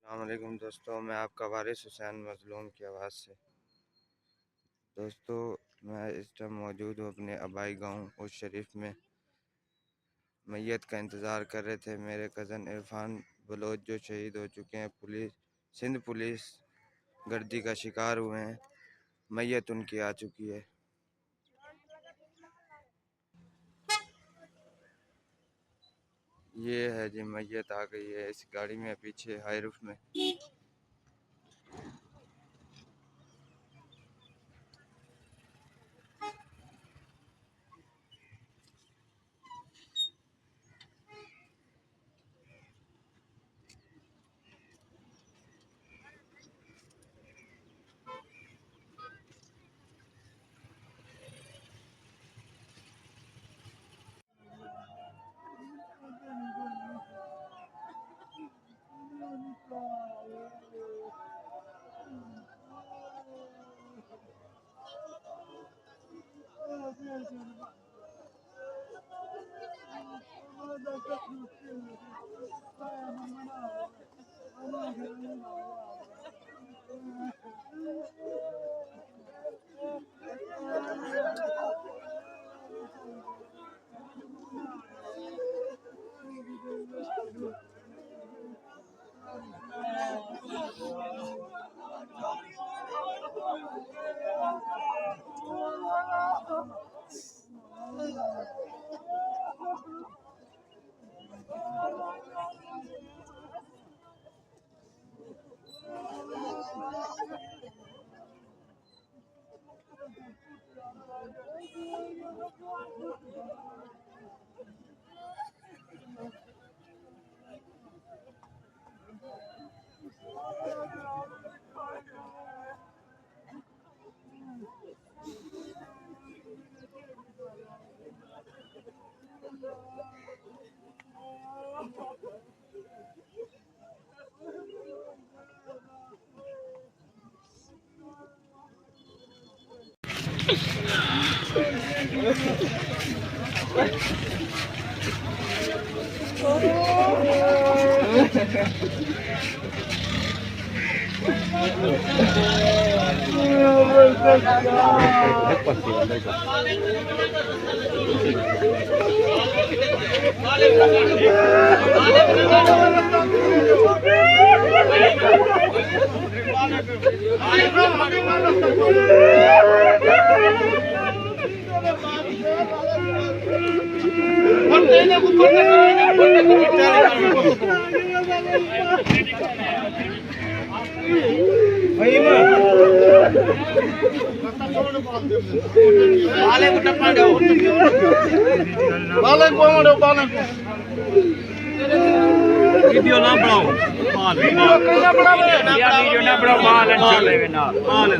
अस्सलामुअलैकुम दोस्तों, मैं आपका वारिस हुसैन मज़लूम की आवाज़ से। दोस्तों, मैं इस टाइम मौजूद हूँ अपने आबाई गांव उस शरीफ में। मैयत का इंतज़ार कर रहे थे मेरे कज़न इरफान बलोच जो शहीद हो चुके हैं। सिंध पुलिस गर्दी का शिकार हुए हैं। मैयत उनकी आ चुकी है। ये है जी, मैयत आ गई है इस गाड़ी में, पीछे हाई रूफ में। वीडियो ना बनाओ, वीडियो ना बनाओ, माल चले ना, माल